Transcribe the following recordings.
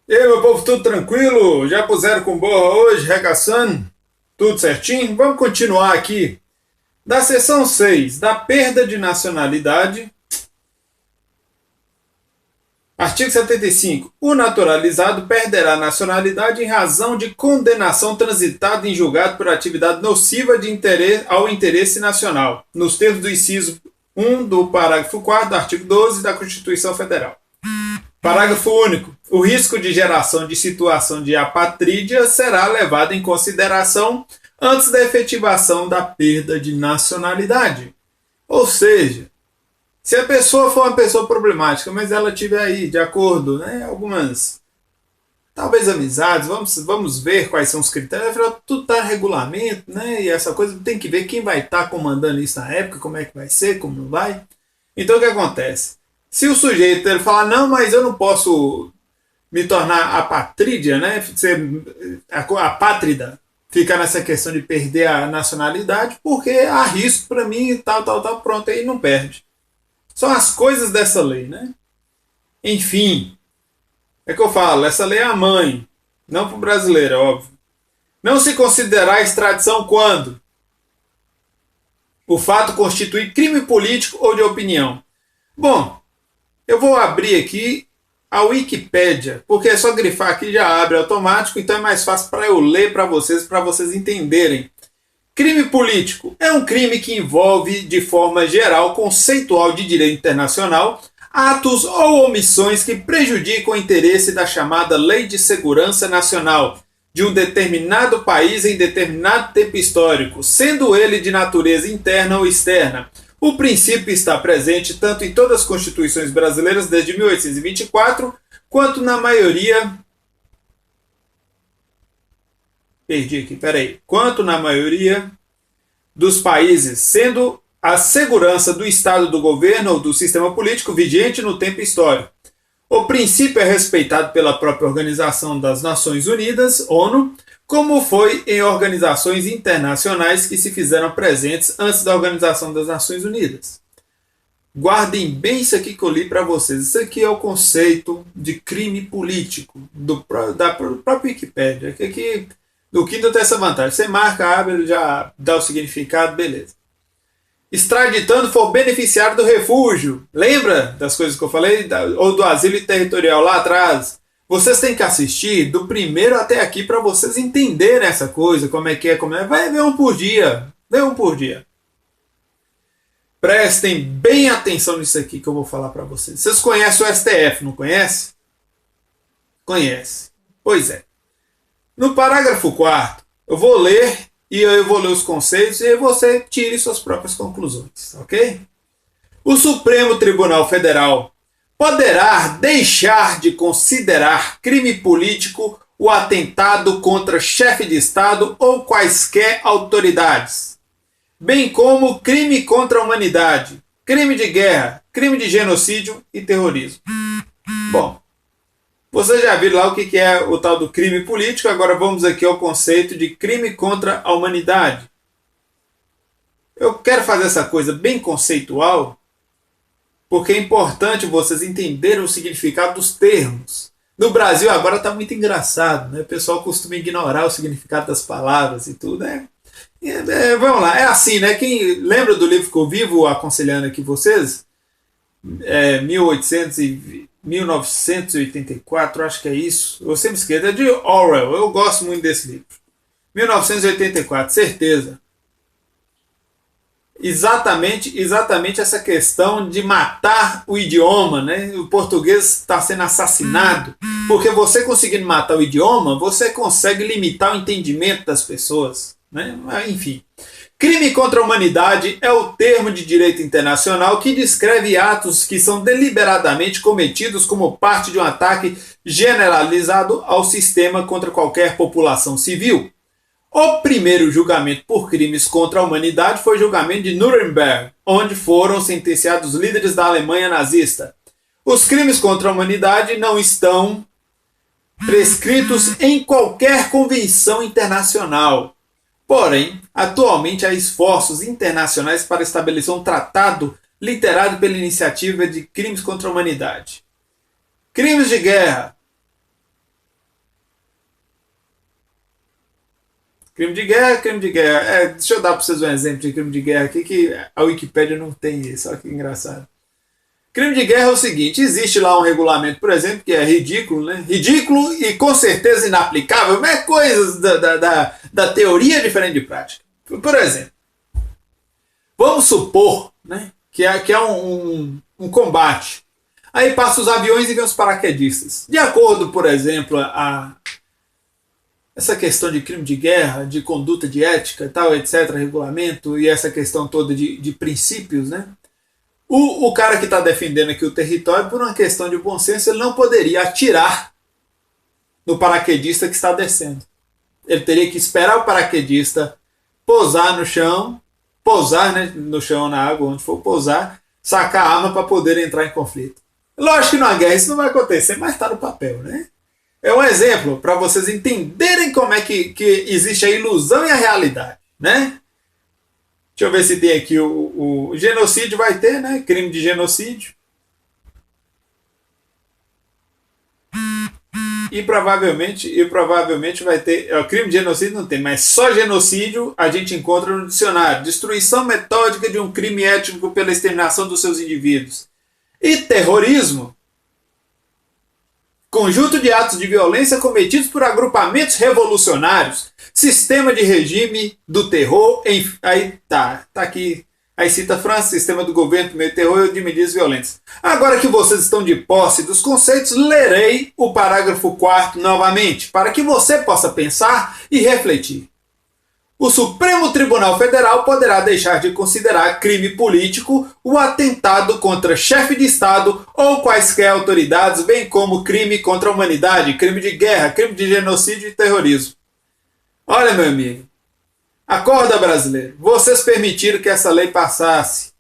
E aí, meu povo, tudo tranquilo? Já puseram com boa hoje, regaçando? Tudo certinho? Vamos continuar aqui. Da seção 6, da perda de nacionalidade. Artigo 75. O naturalizado perderá a nacionalidade em razão de condenação transitada em julgado por atividade nociva de ao interesse nacional, nos termos do inciso 1 do parágrafo 4 do artigo 12 da Constituição Federal. Parágrafo único. O risco de geração de situação de apatrídia será levado em consideração antes da efetivação da perda de nacionalidade. Ou seja, se a pessoa for uma pessoa problemática, mas ela tiver aí, de acordo, né, algumas, talvez amizades, vamos ver quais são os critérios, afinal, tudo está em regulamento, né, e essa coisa tem que ver quem vai estar comandando isso na época, como é que vai ser, como não vai. Então o que acontece? Se o sujeito ele falar, não, mas eu não posso me tornar apatrídia, né? Ser apátrida, ficar nessa questão de perder a nacionalidade, porque há risco para mim e tal, pronto, aí não perde. São as coisas dessa lei, né? Enfim, é que eu falo, essa lei é a mãe, não para o brasileiro, é óbvio. Não se considerará extradição quando o fato constitui crime político ou de opinião. Bom, eu vou abrir aqui a Wikipédia, porque é só grifar aqui já abre automático, então é mais fácil para eu ler para vocês entenderem. Crime político é um crime que envolve, de forma geral, conceitual de direito internacional, atos ou omissões que prejudicam o interesse da chamada Lei de Segurança Nacional de um determinado país em determinado tempo histórico, sendo ele de natureza interna ou externa. O princípio está presente tanto em todas as constituições brasileiras desde 1824, quanto na maioria. Quanto na maioria dos países, sendo a segurança do Estado, do governo ou do sistema político vigente no tempo histórico. O princípio é respeitado pela própria Organização das Nações Unidas, ONU, como foi em organizações internacionais que se fizeram presentes antes da Organização das Nações Unidas. Guardem bem isso aqui que eu li para vocês. Isso aqui é o conceito de crime político da própria Wikipédia. Aqui, do Kindle tem essa vantagem. Você marca, abre, ele já dá o significado, beleza. Extraditando for beneficiário do refúgio. Lembra das coisas que eu falei? Ou do asilo territorial lá atrás? Vocês têm que assistir do primeiro até aqui para vocês entenderem essa coisa, como é que é, como é. Vai ver um por dia. Vê um por dia. Prestem bem atenção nisso aqui que eu vou falar para vocês. Vocês conhecem o STF, não conhecem? Conhece. Pois é. No parágrafo 4º, eu vou ler e eu vou ler os conceitos e você tire suas próprias conclusões, ok? O Supremo Tribunal Federal poderá deixar de considerar crime político o atentado contra chefe de Estado ou quaisquer autoridades, bem como crime contra a humanidade, crime de guerra, crime de genocídio e terrorismo. Bom, vocês já viram lá o que é o tal do crime político, agora vamos aqui ao conceito de crime contra a humanidade. Eu quero fazer essa coisa bem conceitual, porque é importante vocês entenderem o significado dos termos. No Brasil agora está muito engraçado, né? O pessoal costuma ignorar o significado das palavras e tudo, né? Vamos lá, é assim, né? Quem lembra do livro que eu vivo aconselhando aqui vocês? 1984, acho que é isso. Eu sempre esqueço, é de Orwell. Eu gosto muito desse livro. 1984, certeza. Exatamente essa questão de matar o idioma, né? O português está sendo assassinado. Porque você conseguindo matar o idioma, você consegue limitar o entendimento das pessoas, né? Enfim. Crime contra a humanidade é o termo de direito internacional que descreve atos que são deliberadamente cometidos como parte de um ataque generalizado ao sistema contra qualquer população civil. O primeiro julgamento por crimes contra a humanidade foi o julgamento de Nuremberg, onde foram sentenciados os líderes da Alemanha nazista. Os crimes contra a humanidade não estão prescritos em qualquer convenção internacional. Porém, atualmente há esforços internacionais para estabelecer um tratado literado pela iniciativa de crimes contra a humanidade. Crimes de guerra. Crime de guerra, crime de guerra. Deixa eu dar para vocês um exemplo de crime de guerra aqui, que a Wikipédia não tem isso. Olha que engraçado. Crime de guerra é o seguinte: existe lá um regulamento, por exemplo, que é ridículo, né? Ridículo e com certeza inaplicável, mas é coisas da teoria diferente de prática. Por exemplo, vamos supor, né, que é um combate. Aí passam os aviões e vem os paraquedistas. De acordo, por exemplo, essa questão de crime de guerra, de conduta de ética, tal, etc., regulamento, e essa questão toda de princípios, né? O cara que está defendendo aqui o território, por uma questão de bom senso, ele não poderia atirar no paraquedista que está descendo. Ele teria que esperar o paraquedista pousar no chão, né, no chão ou na água, onde for pousar, sacar a arma para poder entrar em conflito. Lógico que numa guerra isso não vai acontecer, mas está no papel, né? É um exemplo para vocês entenderem como é que existe a ilusão e a realidade, né? Deixa eu ver se tem aqui o genocídio, vai ter, né? Crime de genocídio. E provavelmente vai ter. Crime de genocídio não tem, mas só genocídio a gente encontra no dicionário. Destruição metódica de um crime étnico pela exterminação dos seus indivíduos. E terrorismo. Conjunto de atos de violência cometidos por agrupamentos revolucionários. Sistema de regime do terror. Aí tá aqui. Aí cita França, sistema do governo por meio de terror e de medidas violentas. Agora que vocês estão de posse dos conceitos, lerei o parágrafo 4º novamente, para que você possa pensar e refletir. O Supremo Tribunal Federal poderá deixar de considerar crime político o atentado contra chefe de Estado ou quaisquer autoridades, bem como crime contra a humanidade, crime de guerra, crime de genocídio e terrorismo. Olha, meu amigo, acorda, brasileiro, vocês permitiram que essa lei passasse.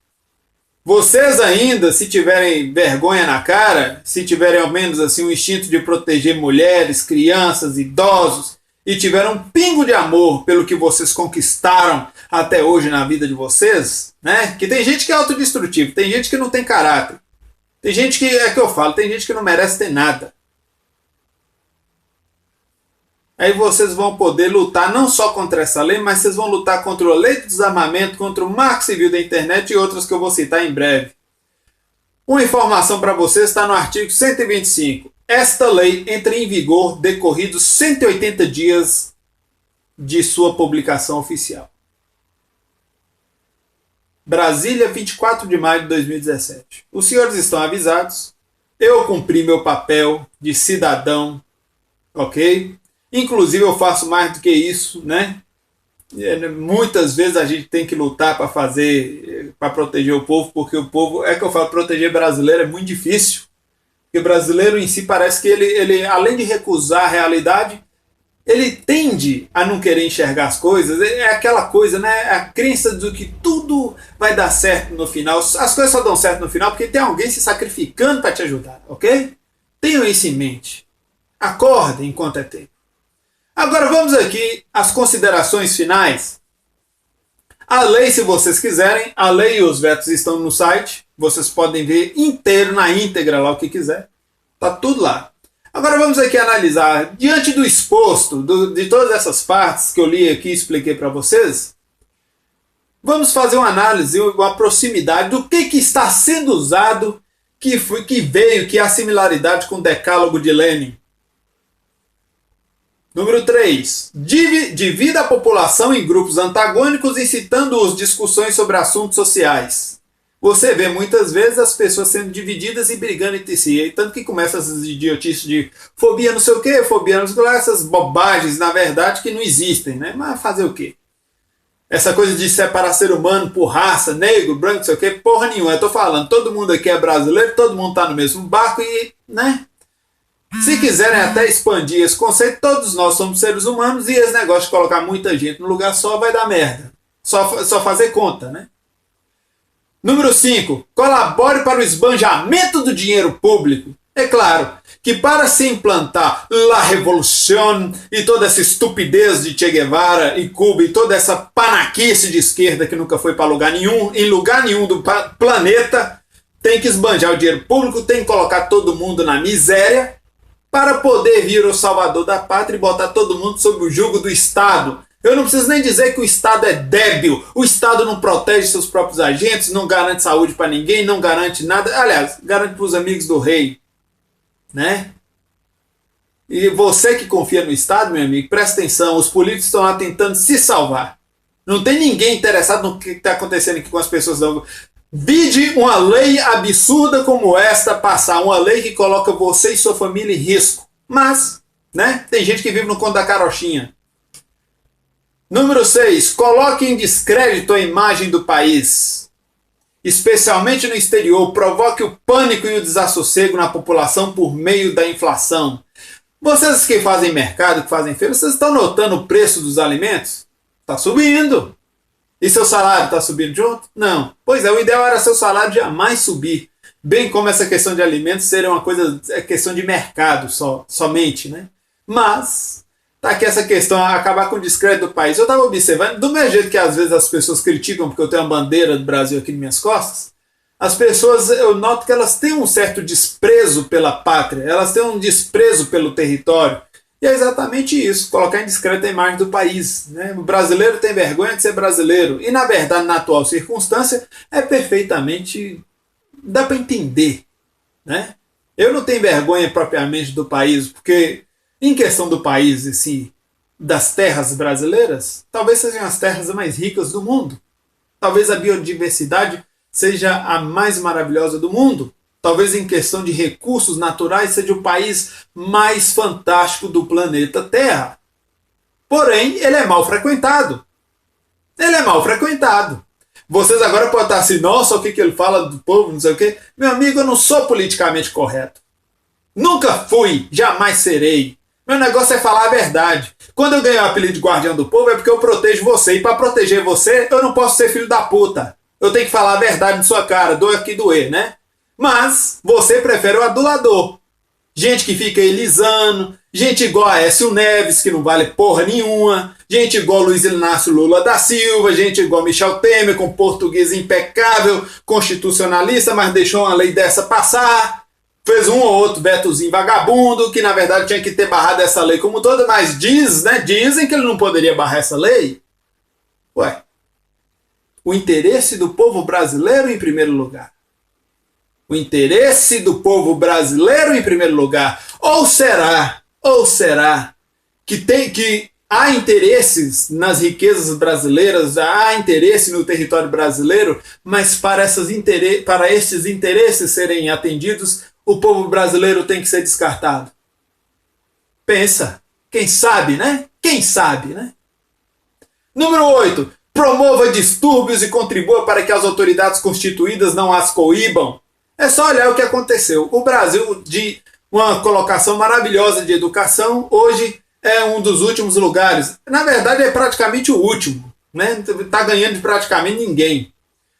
Vocês ainda, se tiverem vergonha na cara, se tiverem ao menos assim um instinto de proteger mulheres, crianças, idosos, e tiveram um pingo de amor pelo que vocês conquistaram até hoje na vida de vocês, né? Que tem gente que é autodestrutivo, tem gente que não tem caráter, tem gente que, é que eu falo, tem gente que não merece ter nada. Aí vocês vão poder lutar não só contra essa lei, mas vocês vão lutar contra a lei do desarmamento, contra o marco civil da internet e outras que eu vou citar em breve. Uma informação para vocês está no artigo 125. Esta lei entra em vigor decorridos 180 dias de sua publicação oficial. Brasília, 24 de maio de 2017. Os senhores estão avisados. Eu cumpri meu papel de cidadão, ok? Inclusive eu faço mais do que isso, né? Muitas vezes a gente tem que lutar para proteger o povo, porque o povo, é que eu falo, proteger brasileiro é muito difícil. Porque o brasileiro em si parece que ele além de recusar a realidade, ele tende a não querer enxergar as coisas. É aquela coisa, né? A crença de que tudo vai dar certo no final. As coisas só dão certo no final porque tem alguém se sacrificando para te ajudar, ok? Tenham isso em mente. Acordem enquanto é tempo. Agora vamos aqui às considerações finais. A lei, se vocês quiserem, a lei e os vetos estão no site. Vocês podem ver inteiro, na íntegra lá o que quiser. Tá tudo lá. Agora vamos aqui analisar, diante do exposto, de todas essas partes que eu li aqui e expliquei para vocês, vamos fazer uma análise, uma proximidade do que está sendo usado, que é a similaridade com o decálogo de Lenin. Número 3. Divida a população em grupos antagônicos, incitando-os discussões sobre assuntos sociais. Você vê muitas vezes as pessoas sendo divididas e brigando entre si. Tanto que começa essas idiotices de fobia não sei o quê, fobia não sei o quê, essas bobagens, na verdade, que não existem, né? Mas fazer o quê? Essa coisa de separar ser humano por raça, negro, branco, não sei o quê, porra nenhuma. Eu tô falando, todo mundo aqui é brasileiro, todo mundo tá no mesmo barco e, né? Se quiserem até expandir esse conceito, todos nós somos seres humanos e esse negócio de colocar muita gente no lugar só vai dar merda. Só fazer conta, né? Número 5. Colabore para o esbanjamento do dinheiro público. É claro que para se implantar La Revolución e toda essa estupidez de Che Guevara e Cuba e toda essa panaquice de esquerda que nunca foi para lugar nenhum, em lugar nenhum do planeta, tem que esbanjar o dinheiro público, tem que colocar todo mundo na miséria para poder vir o salvador da pátria e botar todo mundo sob o jugo do Estado. Eu não preciso nem dizer que o Estado é débil, o Estado não protege seus próprios agentes, não garante saúde para ninguém, não garante nada. Aliás, garante para os amigos do rei, né? E você que confia no Estado, meu amigo, presta atenção, os políticos estão lá tentando se salvar. Não tem ninguém interessado no que está acontecendo aqui com as pessoas. Não. Vide uma lei absurda como esta passar, uma lei que coloca você e sua família em risco. Mas, né, tem gente que vive no conto da carochinha. Número 6. Coloque em descrédito a imagem do país. Especialmente no exterior, provoque o pânico e o desassossego na população por meio da inflação. Vocês que fazem mercado, que fazem feira, vocês estão notando o preço dos alimentos? Está subindo. E seu salário está subindo junto? Não. Pois é, o ideal era seu salário jamais subir. Bem como essa questão de alimentos ser uma coisa, é questão de mercado somente, né? Mas, tá aqui essa questão, acabar com o descrédito do país. Eu estava observando, do mesmo jeito que às vezes as pessoas criticam porque eu tenho a bandeira do Brasil aqui nas minhas costas, as pessoas, eu noto que elas têm um certo desprezo pela pátria, elas têm um desprezo pelo território. E é exatamente isso, colocar em descrédito a imagem do país, né? O brasileiro tem vergonha de ser brasileiro. E na verdade, na atual circunstância, é perfeitamente... dá para entender, né? Eu não tenho vergonha propriamente do país, porque em questão do país, assim, das terras brasileiras, talvez sejam as terras mais ricas do mundo. Talvez a biodiversidade seja a mais maravilhosa do mundo. Talvez em questão de recursos naturais seja o país mais fantástico do planeta Terra. Porém, ele é mal frequentado. Ele é mal frequentado. Vocês agora podem estar assim, nossa, o que ele fala do povo, não sei o quê. Meu amigo, eu não sou politicamente correto. Nunca fui, jamais serei. Meu negócio é falar a verdade. Quando eu ganhei o apelido de guardião do povo é porque eu protejo você. E para proteger você, eu não posso ser filho da puta. Eu tenho que falar a verdade em sua cara, doer que doer, né? Mas você prefere o adulador. Gente que fica elisando, gente igual a Aécio Neves, que não vale porra nenhuma, gente igual Luiz Inácio Lula da Silva, gente igual Michel Temer, com português impecável, constitucionalista, mas deixou uma lei dessa passar, fez um ou outro vetozinho vagabundo, que na verdade tinha que ter barrado essa lei como toda, mas dizem que ele não poderia barrar essa lei. Ué, o interesse do povo brasileiro em primeiro lugar. O interesse do povo brasileiro em primeiro lugar. Ou será que há interesses nas riquezas brasileiras, há interesse no território brasileiro, mas para esses interesses serem atendidos, o povo brasileiro tem que ser descartado? Pensa. Quem sabe, né? Quem sabe, né? Número 8. Promova distúrbios e contribua para que as autoridades constituídas não as coíbam. É só olhar o que aconteceu. O Brasil, de uma colocação maravilhosa de educação, hoje é um dos últimos lugares. Na verdade, é praticamente o último, né? Está ganhando de praticamente ninguém.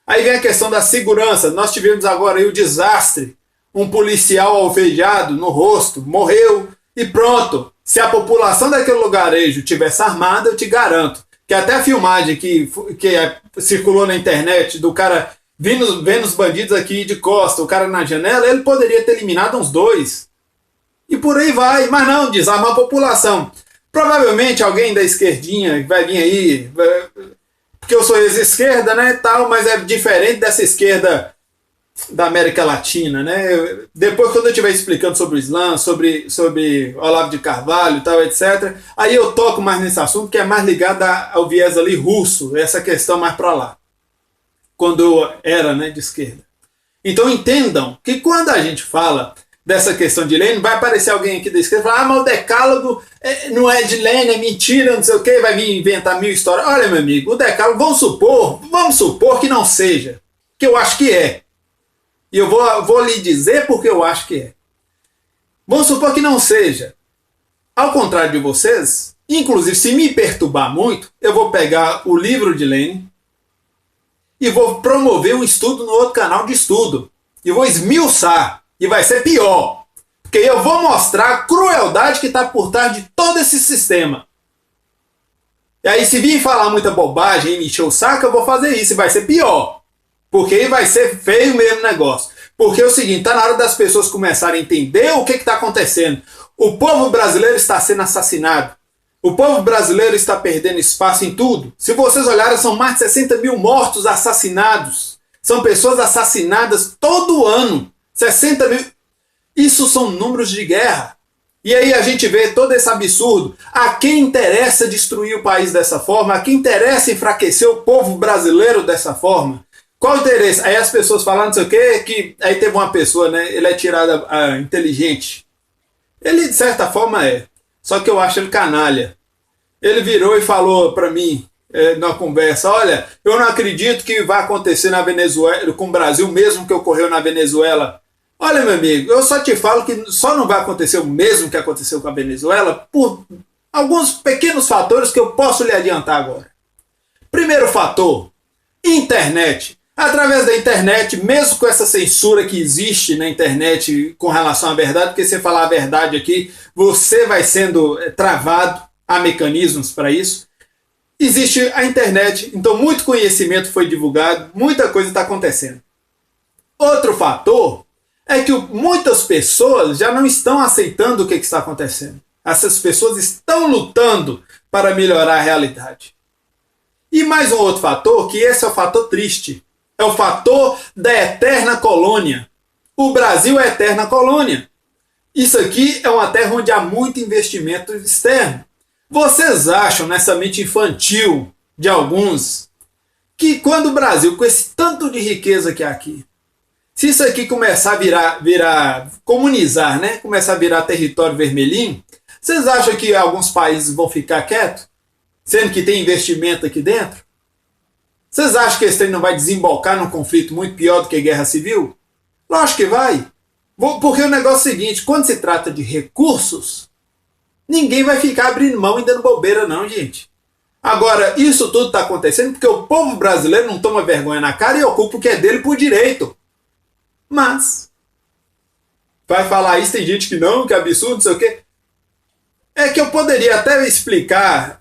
Aí vem a questão da segurança. Nós tivemos agora aí o desastre. Um policial alvejado no rosto, morreu e pronto. Se a população daquele lugarejo tivesse armada, eu te garanto que até a filmagem que circulou na internet do cara vendo os bandidos aqui de costa, o cara na janela, ele poderia ter eliminado uns 2. E por aí vai. Mas não, desarma a população. Provavelmente alguém da esquerdinha vai vir aí, porque eu sou ex-esquerda, né, tal, mas é diferente dessa esquerda da América Latina, né? Depois, quando eu estiver explicando sobre o Islã, sobre Olavo de Carvalho e tal, etc., aí eu toco mais nesse assunto, que é mais ligado ao viés ali russo, essa questão mais para lá, quando eu era, né, de esquerda. Então entendam que quando a gente fala dessa questão de Lênin, vai aparecer alguém aqui da esquerda e falar, mas o decálogo não é de Lênin, é mentira, não sei o que, vai vir inventar 1000 histórias. Olha, meu amigo, o decálogo, vamos supor que não seja, que eu acho que é. E eu vou lhe dizer porque eu acho que é. Vamos supor que não seja. Ao contrário de vocês, inclusive se me perturbar muito, eu vou pegar o livro de Lênin e vou promover um estudo no outro canal de estudo. E vou esmiuçar. E vai ser pior. Porque eu vou mostrar a crueldade que está por trás de todo esse sistema. E aí, se vir falar muita bobagem e me encher o saco, eu vou fazer isso. E vai ser pior. Porque aí vai ser feio mesmo o negócio. Porque é o seguinte, está na hora das pessoas começarem a entender o que está acontecendo. O povo brasileiro está sendo assassinado. O povo brasileiro está perdendo espaço em tudo. Se vocês olharem, são mais de 60 mil mortos assassinados. São pessoas assassinadas todo ano. 60 mil. Isso são números de guerra. E aí a gente vê todo esse absurdo. A quem interessa destruir o país dessa forma? A quem interessa enfraquecer o povo brasileiro dessa forma? Qual o interesse? Aí as pessoas falam não sei o quê, que aí teve uma pessoa, né? Ele é tirado inteligente. Ele, de certa forma, é. Só que eu acho ele canalha. Ele virou e falou para mim, numa conversa, olha, eu não acredito que vai acontecer na Venezuela, com o Brasil, mesmo que ocorreu na Venezuela. Olha, meu amigo, eu só te falo que só não vai acontecer o mesmo que aconteceu com a Venezuela por alguns pequenos fatores que eu posso lhe adiantar agora. Primeiro fator, internet. Através da internet, mesmo com essa censura que existe na internet com relação à verdade, porque se você falar a verdade aqui, você vai sendo travado, há mecanismos para isso. Existe a internet, então muito conhecimento foi divulgado, muita coisa está acontecendo. Outro fator é que muitas pessoas já não estão aceitando o que está acontecendo. Essas pessoas estão lutando para melhorar a realidade. E mais um outro fator, que esse é o fator triste. É o fator da eterna colônia. O Brasil é a eterna colônia. Isso aqui é uma terra onde há muito investimento externo. Vocês acham, nessa mente infantil de alguns, que quando o Brasil, com esse tanto de riqueza que há aqui, se isso aqui começar a virar comunizar, né? Começar a virar território vermelhinho, vocês acham que alguns países vão ficar quietos? Sendo que tem investimento aqui dentro? Vocês acham que esse trem não vai desembocar num conflito muito pior do que guerra civil? Lógico que vai. Porque o negócio é o seguinte, quando se trata de recursos, ninguém vai ficar abrindo mão e dando bobeira não, gente. Agora, isso tudo está acontecendo porque o povo brasileiro não toma vergonha na cara e ocupa o que é dele por direito. Mas, vai falar isso, tem gente que não, que é absurdo, não sei o quê. É que eu poderia até explicar,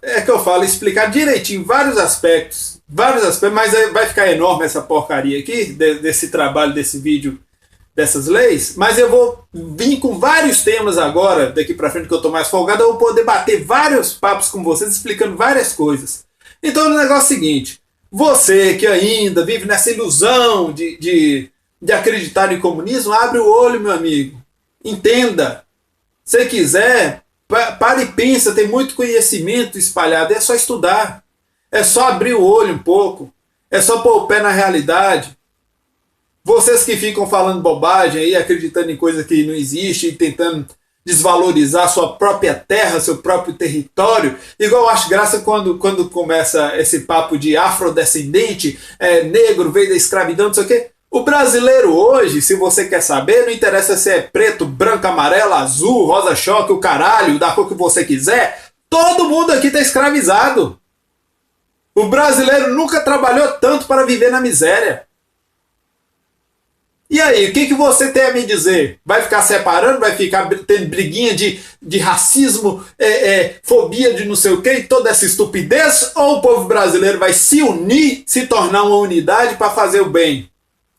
explicar direitinho vários aspectos, mas vai ficar enorme essa porcaria aqui, desse trabalho, desse vídeo, dessas leis, mas eu vou vir com vários temas agora, daqui pra frente que eu tô mais folgado, eu vou poder bater vários papos com vocês, explicando várias coisas. Então o negócio é o seguinte, você que ainda vive nessa ilusão de acreditar em comunismo, abre o olho, meu amigo, entenda, se quiser, para e pensa, tem muito conhecimento espalhado, é só estudar, é só abrir o olho um pouco, é só pôr o pé na realidade. Vocês que ficam falando bobagem aí, acreditando em coisa que não existe e tentando desvalorizar sua própria terra, seu próprio território, igual eu acho graça quando começa esse papo de afrodescendente, negro, veio da escravidão, não sei o quê. O brasileiro hoje, se você quer saber, não interessa se é preto, branco, amarelo, azul, rosa choque, o caralho, da cor que você quiser, todo mundo aqui está escravizado. O brasileiro nunca trabalhou tanto para viver na miséria. E aí, o que você tem a me dizer? Vai ficar separando, vai ficar tendo briguinha de racismo, fobia de não sei o que, toda essa estupidez? Ou o povo brasileiro vai se unir, se tornar uma unidade para fazer o bem?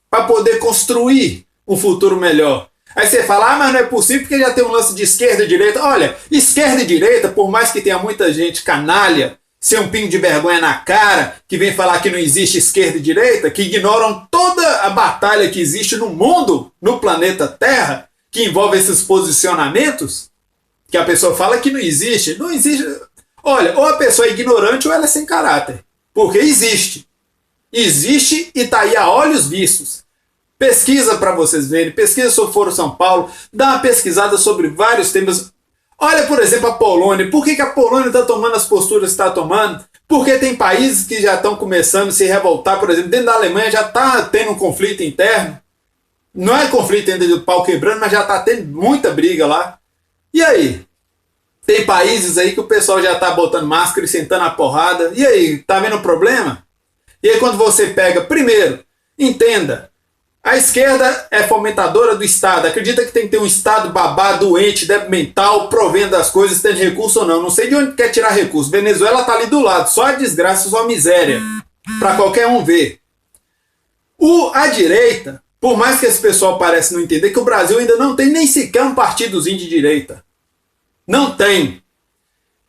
Para poder construir um futuro melhor. Aí você fala, mas não é possível porque já tem um lance de esquerda e direita. Olha, esquerda e direita, por mais que tenha muita gente canalha, sem um pingo de vergonha na cara, que vem falar que não existe esquerda e direita, que ignoram toda a batalha que existe no mundo, no planeta Terra, que envolve esses posicionamentos, que a pessoa fala que não existe. Não existe. Olha, ou a pessoa é ignorante ou ela é sem caráter. Porque existe. Existe e está aí a olhos vistos. Pesquisa para vocês verem, pesquisa sobre Foro São Paulo, dá uma pesquisada sobre vários temas. Olha, por exemplo, a Polônia. Por que a Polônia está tomando as posturas que está tomando? Porque tem países que já estão começando a se revoltar, por exemplo, dentro da Alemanha já está tendo um conflito interno. Não é conflito ainda do pau quebrando, mas já está tendo muita briga lá. E aí? Tem países aí que o pessoal já está botando máscara e sentando a porrada. E aí, tá vendo o problema? E aí quando você pega, primeiro, entenda, a esquerda é fomentadora do Estado, acredita que tem que ter um Estado babado, doente, débil mental, provendo as coisas, tendo recurso ou não. Não sei de onde quer tirar recurso. Venezuela tá ali do lado, só a desgraça, só a miséria, para qualquer um ver. A direita, por mais que esse pessoal pareça não entender, que o Brasil ainda não tem nem sequer um partidozinho de direita. Não tem.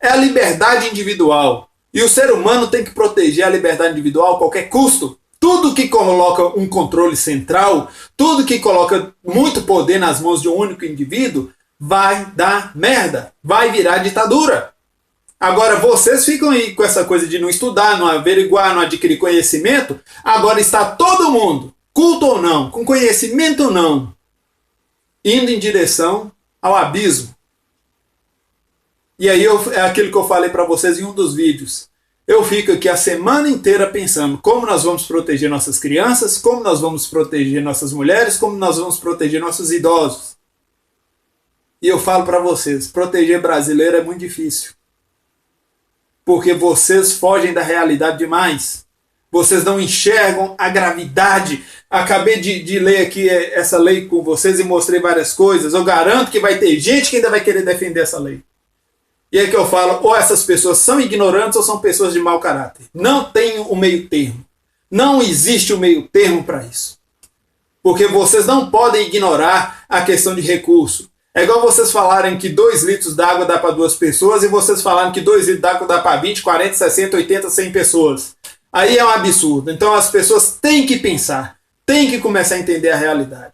é a liberdade individual. E o ser humano tem que proteger a liberdade individual a qualquer custo. Tudo que coloca um controle central, tudo que coloca muito poder nas mãos de um único indivíduo, vai dar merda, vai virar ditadura. Agora vocês ficam aí com essa coisa de não estudar, não averiguar, não adquirir conhecimento. Agora está todo mundo, culto ou não, com conhecimento ou não, indo em direção ao abismo. E aí é aquilo que eu falei para vocês em um dos vídeos. Eu fico aqui a semana inteira pensando como nós vamos proteger nossas crianças, como nós vamos proteger nossas mulheres, como nós vamos proteger nossos idosos. E eu falo para vocês, proteger brasileiro é muito difícil. Porque vocês fogem da realidade demais. Vocês não enxergam a gravidade. Acabei de ler aqui essa lei com vocês e mostrei várias coisas. Eu garanto que vai ter gente que ainda vai querer defender essa lei. E aí que eu falo, ou essas pessoas são ignorantes ou são pessoas de mau caráter. Não tem o meio termo. Não existe o meio termo para isso. Porque vocês não podem ignorar a questão de recurso. É igual vocês falarem que 2 litros d'água dá para 2 pessoas e vocês falarem que 2 litros d'água dá para 20, 40, 60, 80, 100 pessoas. Aí é um absurdo. Então as pessoas têm que pensar, têm que começar a entender a realidade.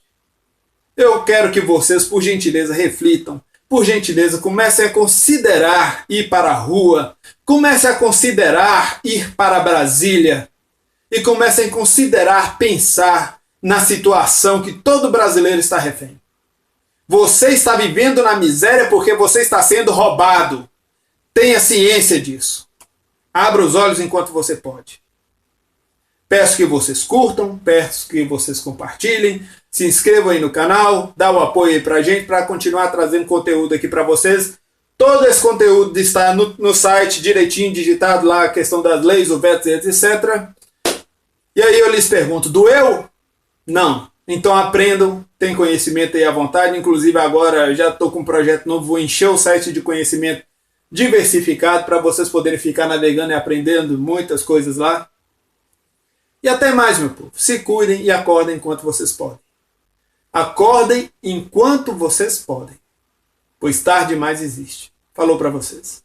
Eu quero que vocês, por gentileza, reflitam. Por gentileza, comecem a considerar ir para a rua. Comecem a considerar ir para Brasília. E comecem a considerar pensar na situação que todo brasileiro está refém. Você está vivendo na miséria porque você está sendo roubado. Tenha ciência disso. Abra os olhos enquanto você pode. Peço que vocês curtam, peço que vocês compartilhem, se inscrevam aí no canal, dá o apoio aí pra gente para continuar trazendo conteúdo aqui para vocês. Todo esse conteúdo está no site direitinho, digitado lá a questão das leis, o veto, etc. E aí eu lhes pergunto, doeu? Não. Então aprendam, tem conhecimento aí à vontade, inclusive agora já estou com um projeto novo, vou encher o site de conhecimento diversificado para vocês poderem ficar navegando e aprendendo muitas coisas lá. E até mais, meu povo. Se cuidem e acordem enquanto vocês podem. Acordem enquanto vocês podem, pois tarde demais existe. Falou para vocês.